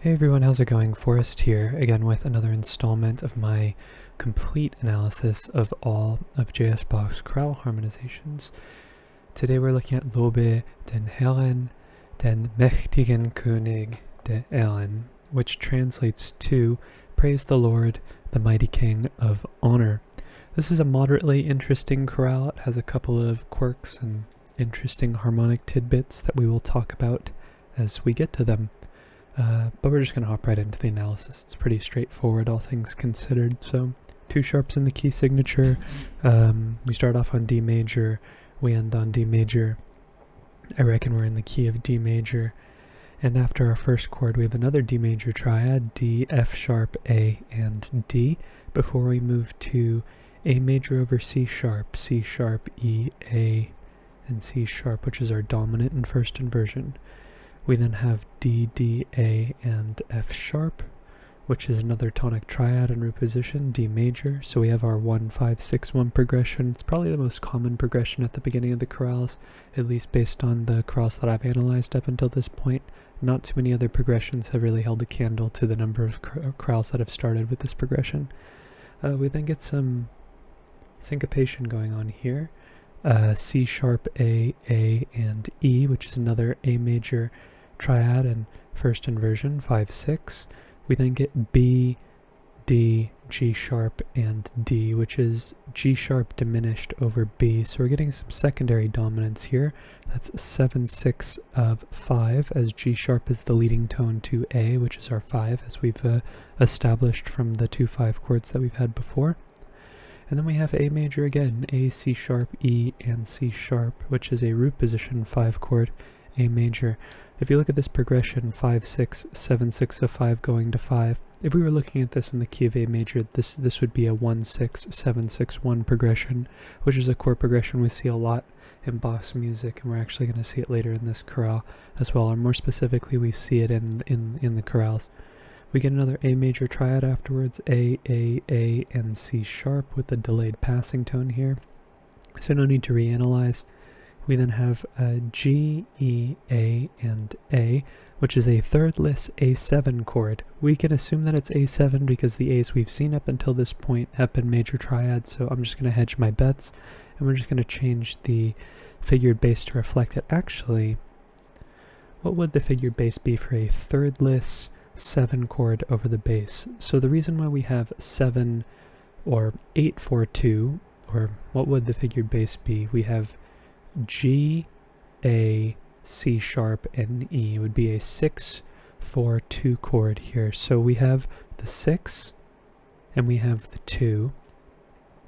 Hey everyone, how's it going? Forrest here, again with another installment of my complete analysis of all of J.S. Bach's chorale harmonizations. Today we're looking at Lobe den Herren, den mächtigen König der Ehren, which translates to Praise the Lord, the mighty King of Honor. This is a moderately interesting chorale. It has a couple of quirks and interesting harmonic tidbits that we will talk about as we get to them. But we're just going to hop right into the analysis. It's pretty straightforward, all things considered. So, two sharps in the key signature. We start off on D major, we end on D major. I reckon we're in the key of D major. And after our first chord, we have another D major triad, D, F sharp, A, and D, before we move to A major over C sharp, E, A, and C sharp, which is our dominant in first inversion. We then have D, D, A, and F sharp, which is another tonic triad in root position, D major. So we have our 1, 5, 6, 1 progression. It's probably the most common progression at the beginning of the chorales, at least based on the chorales that I've analyzed up until this point. Not too many other progressions have really held a candle to the number of chorales that have started with this progression. We then get some syncopation going on here. C sharp, A, and E, which is another A major triad and first inversion, 5, 6. We then get B, D, G sharp, and D, which is G sharp diminished over B. So we're getting some secondary dominance here. That's 7, 6 of 5, as G sharp is the leading tone to A, which is our 5, as we've established from the 2 5 chords that we've had before. And then we have A major again, A, C sharp, E, and C sharp, which is a root position 5 chord, A major. If you look at this progression, 5, 6, 7, 6 of 5 going to 5, if we were looking at this in the key of A major, this would be a 1, 6, 7, 6, 1 progression, which is a chord progression we see a lot in Bach's music, and we're actually going to see it later in this chorale as well, or more specifically, we see it in the chorales. We get another A major triad afterwards, A, and C sharp with a delayed passing tone here. So no need to reanalyze. We then have G, E, A, and A, which is a thirdless A7 chord. We can assume that it's A7 because the A's we've seen up until this point have been major triads, so I'm just going to hedge my bets, and we're just going to change the figured bass to reflect it. Actually, what would the figured bass be for a thirdless 7 chord over the bass? So the reason why we have 7 or 8, 4, 2, or what would the figured bass be? We have G, A, C sharp, and E. It would be a 6, 4, 2 chord here. So we have the 6 and we have the 2,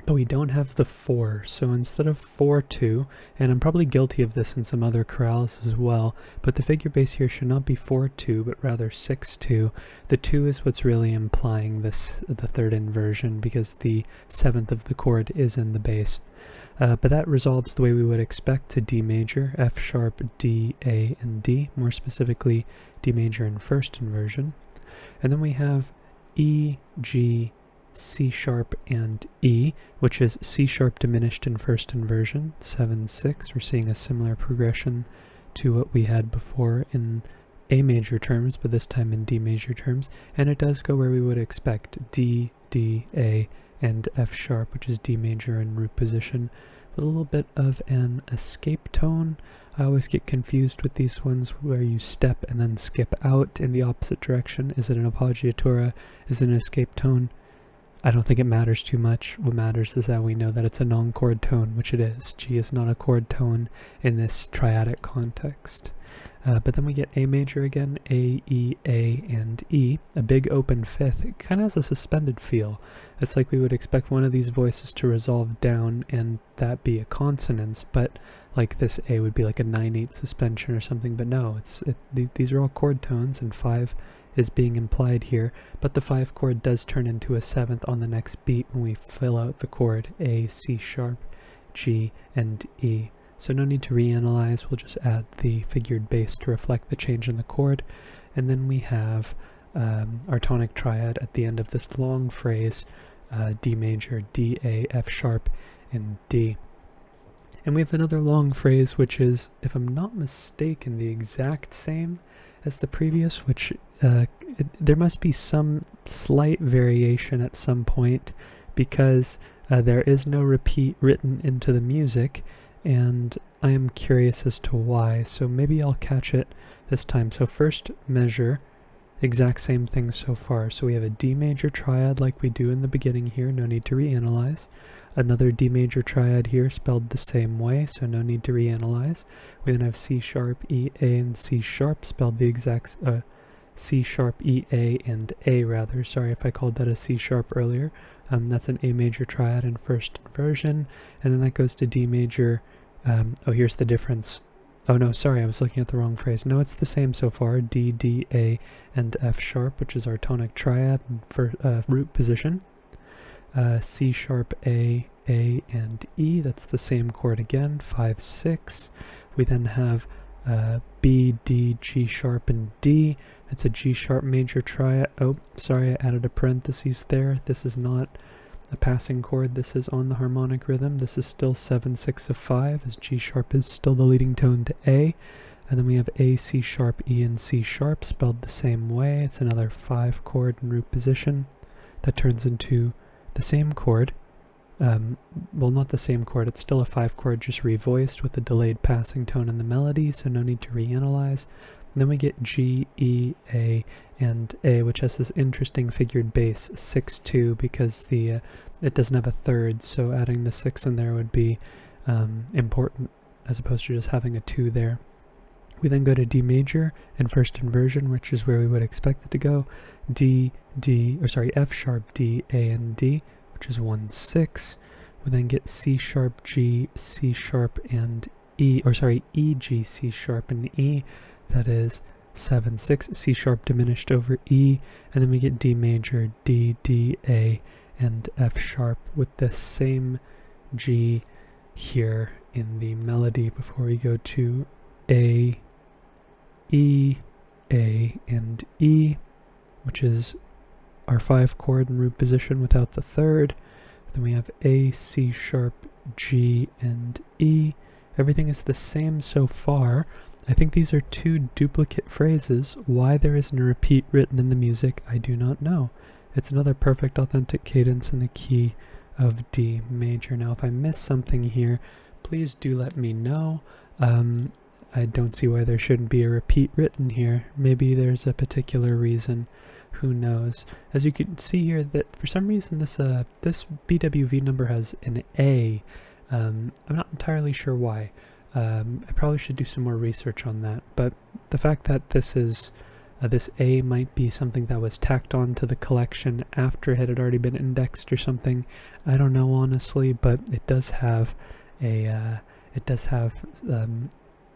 but we don't have the 4. So instead of 4, 2, and I'm probably guilty of this in some other chorales as well, but the figure bass here should not be 4, 2, but rather 6, 2. The 2 is what's really implying the third inversion because the 7th of the chord is in the bass. But that resolves the way we would expect to D major, F sharp, D, A, and D, more specifically D major in first inversion. And then we have E, G, C sharp, and E, which is C sharp diminished in first inversion, 7, 6. We're seeing a similar progression to what we had before in A major terms, but this time in D major terms. And it does go where we would expect, D, D, A, and F sharp, which is D major in root position, with a little bit of an escape tone. I always get confused with these ones where you step and then skip out in the opposite direction. Is it an appoggiatura? Is it an escape tone? I don't think it matters too much. What matters is that we know that it's a non-chord tone, which it is. G is not a chord tone in this triadic context. But then we get A major again, A, E, A, and E, a big open fifth. It kind of has a suspended feel. It's like we would expect one of these voices to resolve down and that be a consonance, but like this A would be like a 9/8 suspension or something, but no, these are all chord tones, and 5 is being implied here, but the 5 chord does turn into a 7th on the next beat when we fill out the chord A, C sharp, G, and E. So no need to reanalyze, we'll just add the figured bass to reflect the change in the chord. And then we have our tonic triad at the end of this long phrase, D major, D, A, F sharp, and D. And we have another long phrase which is, if I'm not mistaken, the exact same as the previous, which there must be some slight variation at some point, because there is no repeat written into the music, and I am curious as to why, so maybe I'll catch it this time. So first measure, exact same thing so far. So we have a D major triad like we do in the beginning here, no need to reanalyze. Another D major triad here spelled the same way, so no need to reanalyze. We then have C sharp, E, A, and C sharp spelled the exact, C sharp, E, A, and A rather. Sorry if I called that a C sharp earlier. That's an A major triad in first inversion, and then that goes to D major. Oh, here's the difference. Oh no, sorry, I was looking at the wrong phrase. No, it's the same so far. D, D, A, and F sharp, which is our tonic triad for root position. C sharp, A, and E, that's the same chord again, 5, 6. We then have B, D, G sharp, and D. It's a G sharp major triad. Oh, sorry, I added a parenthesis there. This is not a passing chord, this is on the harmonic rhythm. This is still 7, 6 of 5, as G sharp is still the leading tone to A. And then we have A, C sharp, E, and C sharp spelled the same way. It's another 5 chord in root position. That turns into the same chord. Well, not the same chord, it's still a 5 chord, just revoiced with a delayed passing tone in the melody, so no need to reanalyze. And then we get G, E, A, and A, which has this interesting figured bass, 6-2, because it doesn't have a third, so adding the 6 in there would be important, as opposed to just having a 2 there. We then go to D major in first inversion, which is where we would expect it to go. F sharp, D, A, and D, which is 1, 6. We then get C sharp, G, C sharp, and E, E, G, C sharp, and E. That is 7, 6, C sharp diminished over E, and then we get D major, D, D, A, and F sharp with the same G here in the melody before we go to A, E, A, and E, which is our 5 chord in root position without the third. Then we have A, C sharp, G, and E. Everything is the same so far. I think these are 2 duplicate phrases. Why there isn't a repeat written in the music, I do not know. It's another perfect authentic cadence in the key of D major. Now, if I miss something here, please do let me know. I don't see why there shouldn't be a repeat written here. Maybe there's a particular reason. Who knows? As you can see here, that for some reason this BWV number has an A. I'm not entirely sure why. I probably should do some more research on that, but the fact that this is this A might be something that was tacked on to the collection after it had already been indexed or something. I don't know honestly, but it does have a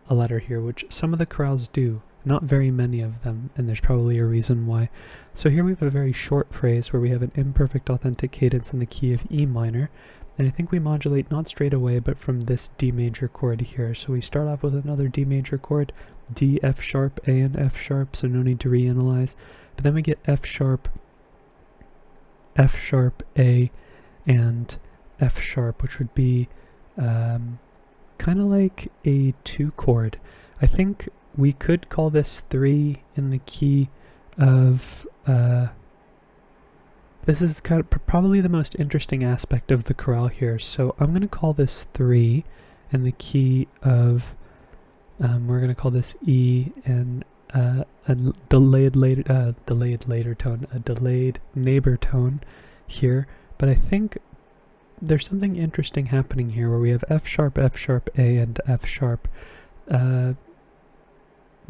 letter here, which some of the chorales do. Not very many of them, and there's probably a reason why. So here we have a very short phrase where we have an imperfect authentic cadence in the key of E minor, and I think we modulate not straight away, but from this D major chord here. So we start off with another D major chord, D, F sharp, A, and F sharp, so no need to reanalyze. But then we get F sharp, A, and F sharp, which would be kind of like a 2 chord. I think we could call this 3 in the key of, this is kind of probably the most interesting aspect of the chorale here. So I'm going to call this 3 in the key of, we're going to call this E, and a delayed neighbor tone here. But I think there's something interesting happening here where we have F sharp, A, and F sharp.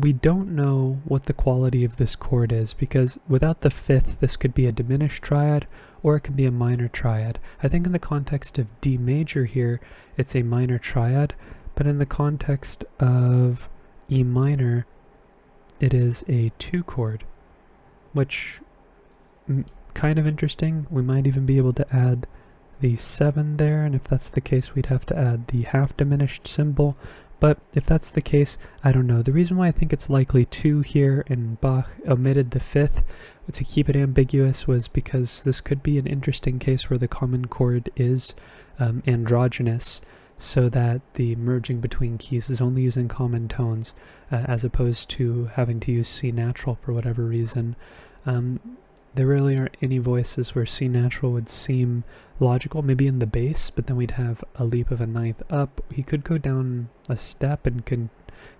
We don't know what the quality of this chord is, because without the 5th, this could be a diminished triad, or it could be a minor triad. I think in the context of D major here, it's a minor triad, but in the context of E minor, it is a 2 chord, which kind of interesting. We might even be able to add the 7 there, and if that's the case, we'd have to add the half diminished symbol. But if that's the case, I don't know. The reason why I think it's likely 2 here and Bach omitted the 5th to keep it ambiguous was because this could be an interesting case where the common chord is androgynous, so that the merging between keys is only using common tones as opposed to having to use C natural for whatever reason. There really aren't any voices where C natural would seem logical, maybe in the bass, but then we'd have a leap of a ninth up. He could go down a step and could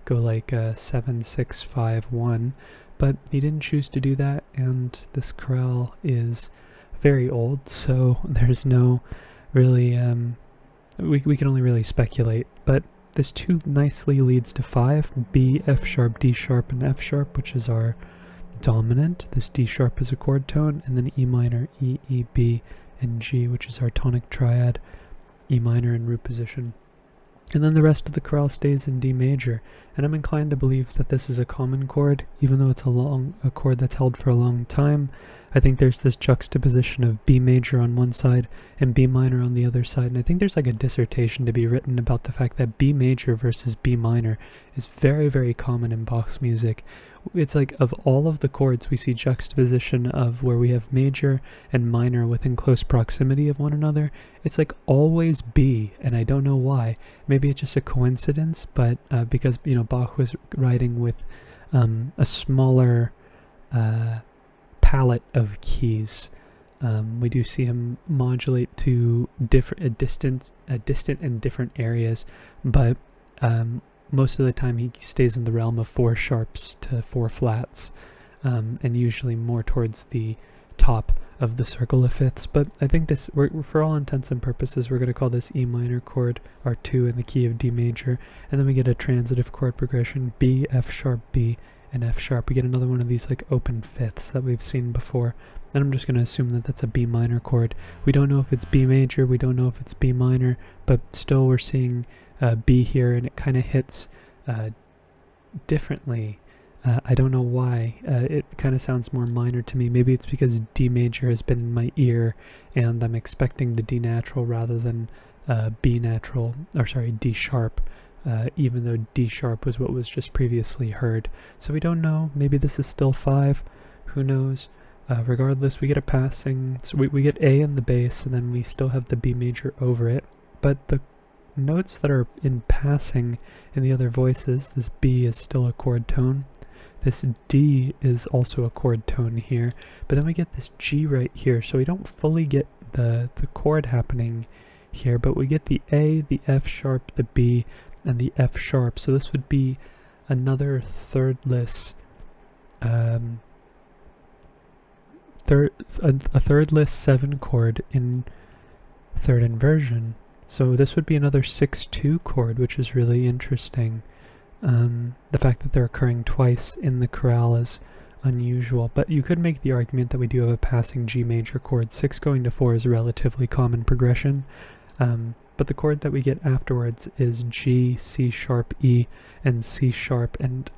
go like 7, 6, 5, 1, but he didn't choose to do that, and this chorale is very old, so there's no really, we can only really speculate, but this 2 nicely leads to 5, B, F sharp, D sharp, and F sharp, which is our dominant. This D sharp is a chord tone, and then E minor, E, E, B, and G, which is our tonic triad, E minor in root position. And then the rest of the chorale stays in D major, and I'm inclined to believe that this is a common chord, even though it's a chord that's held for a long time. I think there's this juxtaposition of B major on one side and B minor on the other side, and I think there's like a dissertation to be written about the fact that B major versus B minor is very, very common in Bach's music. It's like of all of the chords we see juxtaposition of where we have major and minor within close proximity of one another. It's like always B, and I don't know why. Maybe it's just a coincidence, but because Bach was writing with a smaller palette of keys. We do see him modulate to distant and different areas, but most of the time he stays in the realm of 4 sharps to 4 flats, and usually more towards the top of the circle of fifths. But I think this, for all intents and purposes, we're going to call this E minor chord our 2 in the key of D major, and then we get a transitive chord progression, B, F sharp, B, and F sharp. We get another one of these like open fifths that we've seen before, and I'm just going to assume that that's a B minor chord. We don't know if it's B major, we don't know if it's B minor, but still we're seeing B here, and it kind of hits differently. I don't know why. It kind of sounds more minor to me. Maybe it's because D major has been in my ear, and I'm expecting the D natural rather than D sharp, even though D sharp was what was just previously heard. So we don't know. Maybe this is still 5. Who knows? Regardless, we get a passing. So we get A in the bass, and then we still have the B major over it. But the notes that are in passing in the other voices, this B is still a chord tone. This D is also a chord tone here, but then we get this G right here, so we don't fully get the chord happening here, but we get the A, the F sharp, the B, and the F sharp. So this would be another thirdless, a thirdless 7 chord in third inversion. So this would be another 6-2 chord, which is really interesting. The fact that they're occurring twice in the chorale is unusual, but you could make the argument that we do have a passing G major chord. 6 going to 4 is a relatively common progression, but the chord that we get afterwards is G, C sharp, E, and C sharp, and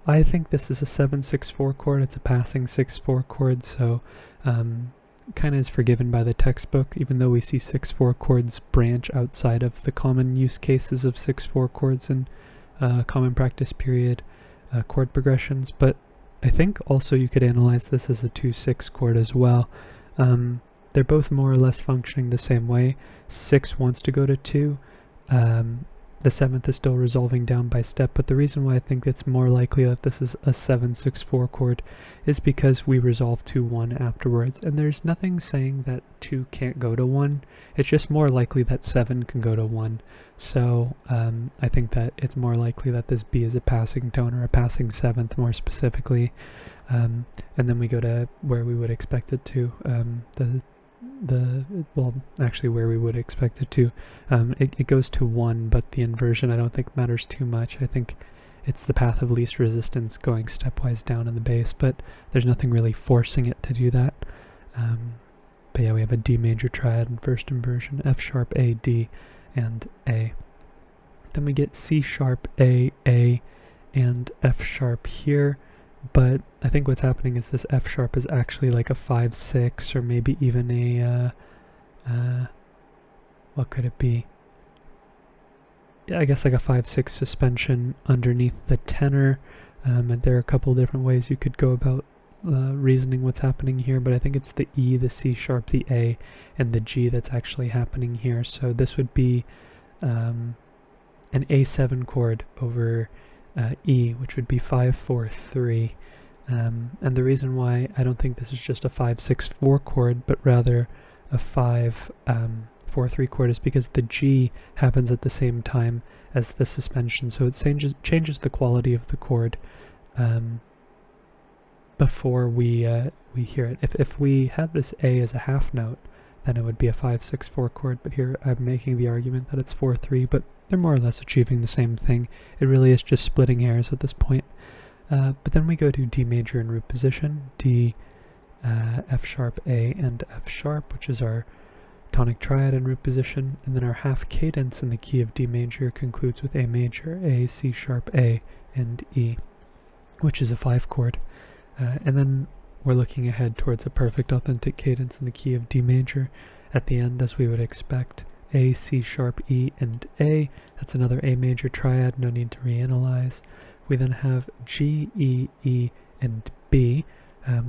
I think this is a 7-6-4 chord. It's a passing 6-4 chord, so kind of is forgiven by the textbook, even though we see 6-4 chords branch outside of the common use cases of 6-4 chords in common practice period chord progressions. But I think also you could analyze this as a 2-6 chord as well. They're both more or less functioning the same way. 6 wants to go to 2. The 7th is still resolving down by step, but the reason why I think it's more likely that this is a 7-6-4 chord is because we resolve to 1 afterwards, and there's nothing saying that 2 can't go to 1. It's just more likely that 7 can go to 1. So I think that it's more likely that this B is a passing tone, or a passing 7th more specifically, and then we go to where we would expect it to, where we would expect it to. It goes to 1, but the inversion I don't think matters too much. I think it's the path of least resistance going stepwise down in the bass, but there's nothing really forcing it to do that. But yeah, we have a D major triad in first inversion, F sharp, A, D, and A. Then we get C sharp, A, and F sharp here. But I think what's happening is this F sharp is actually like a 5-6, or maybe even a, what could it be? Yeah, I guess like a 5-6 suspension underneath the tenor. And there are a couple different ways you could go about reasoning what's happening here, but I think it's the E, the C sharp, the A, and the G that's actually happening here. So this would be an A7 chord over E, which would be 5-4-3. And the reason why I don't think this is just a 5-6-4 chord, but rather a 5-4-3 chord is because the G happens at the same time as the suspension, so it changes the quality of the chord before we hear it. If we had this A as a half note, then it would be a 5-6-4 chord, but here I'm making the argument that it's 4-3, but they're more or less achieving the same thing. It really is just splitting hairs at this point. But then we go to D major in root position, D, F sharp, A, and F sharp, which is our tonic triad in root position, and then our half cadence in the key of D major concludes with A major, A, C sharp, A, and E, which is a 5 chord. And then we're looking ahead towards a perfect authentic cadence in the key of D major. At the end, as we would expect, A, C sharp, E, and A. That's another A major triad, no need to reanalyze. We then have G, E, E, and B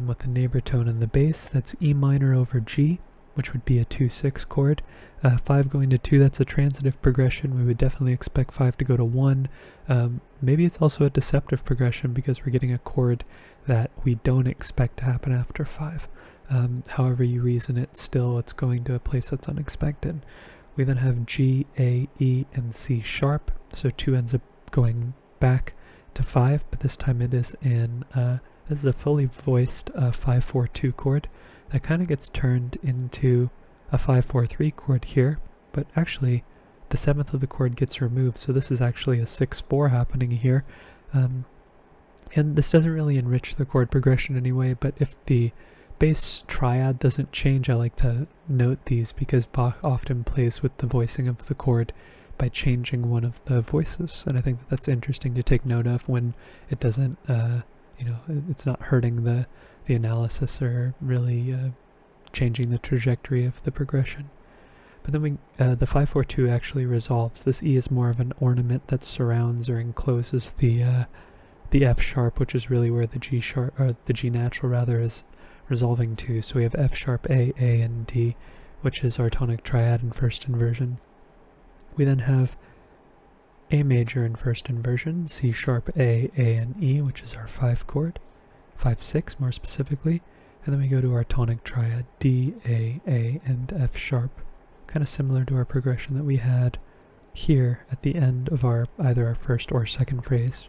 with the neighbor tone in the bass. That's E minor over G, which would be a 2-6 chord. 5 going to 2, that's a transitive progression. We would definitely expect 5 to go to 1. Maybe it's also a deceptive progression because we're getting a chord that we don't expect to happen after 5. However you reason it, still it's going to a place that's unexpected. We then have G, A, E, and C sharp, so 2 ends up going back to 5, but this time it is in, this is a fully voiced 5-4-2 chord that kind of gets turned into a 5-4-3 chord here, but actually the 7th of the chord gets removed, so this is actually a 6-4 happening here. And this doesn't really enrich the chord progression anyway, but if the bass triad doesn't change, I like to note these because Bach often plays with the voicing of the chord by changing one of the voices, and I think that's interesting to take note of when it doesn't, it's not hurting the analysis or really changing the trajectory of the progression. But then the 5-4-2 actually resolves. This E is more of an ornament that surrounds or encloses the F sharp, which is really where the G sharp, or the G natural rather, is resolving to. So we have F sharp, A, and D, which is our tonic triad in first inversion. We then have A major in first inversion, C sharp, A, and E, which is our 5 chord, 5-6 more specifically, and then we go to our tonic triad, D, A, and F sharp, kind of similar to our progression that we had here at the end of either our first or second phrase,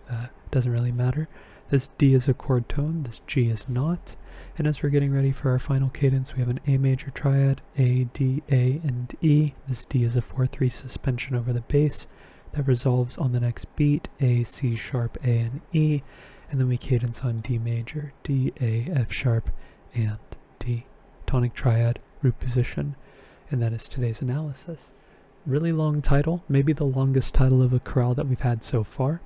doesn't really matter. This D is a chord tone, this G is not, and as we're getting ready for our final cadence, we have an A major triad, A, D, A, and E. This D is a 4-3 suspension over the bass that resolves on the next beat, A, C sharp, A, and E, and then we cadence on D major, D, A, F sharp, and D. Tonic triad, root position, and that is today's analysis. Really long title, maybe the longest title of a chorale that we've had so far.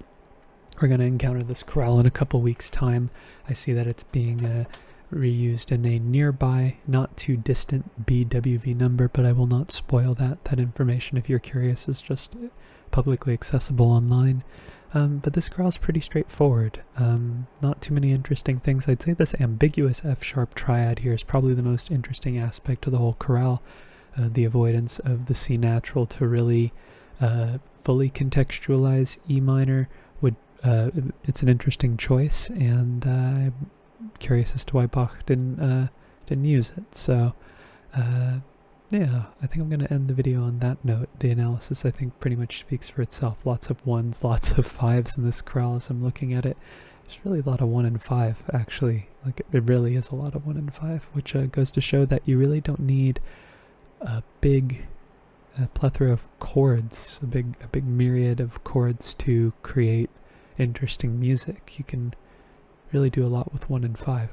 We're going to encounter this chorale in a couple weeks' time. I see that it's being reused in a nearby, not too distant BWV number, but I will not spoil that. That information, if you're curious, is just publicly accessible online. But this chorale is pretty straightforward. Not too many interesting things. I'd say this ambiguous F sharp triad here is probably the most interesting aspect of the whole chorale. The avoidance of the C natural to really fully contextualize E minor would it's an interesting choice, and I'm curious as to why Bach didn't use it. So yeah, I think I'm going to end the video on that note. The analysis, I think, pretty much speaks for itself. Lots of 1s, lots of 5s in this chorale as I'm looking at it. There's really a lot of 1 and 5, actually. Like, it really is a lot of 1 and 5, which goes to show that you really don't need a big plethora of chords, a big myriad of chords to create interesting music. You can really do a lot with 1 and 5.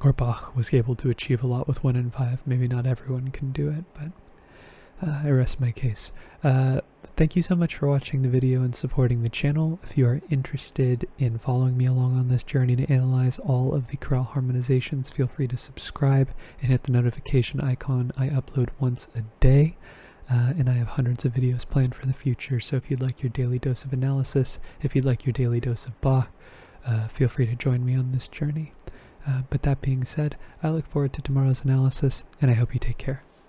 Or Bach was able to achieve a lot with 1 and 5. Maybe not everyone can do it, but I rest my case. Thank you so much for watching the video and supporting the channel. If you are interested in following me along on this journey to analyze all of the chorale harmonizations, feel free to subscribe and hit the notification icon. I upload once a day. And I have hundreds of videos planned for the future, so if you'd like your daily dose of analysis, if you'd like your daily dose of Bach, feel free to join me on this journey. But that being said, I look forward to tomorrow's analysis, and I hope you take care.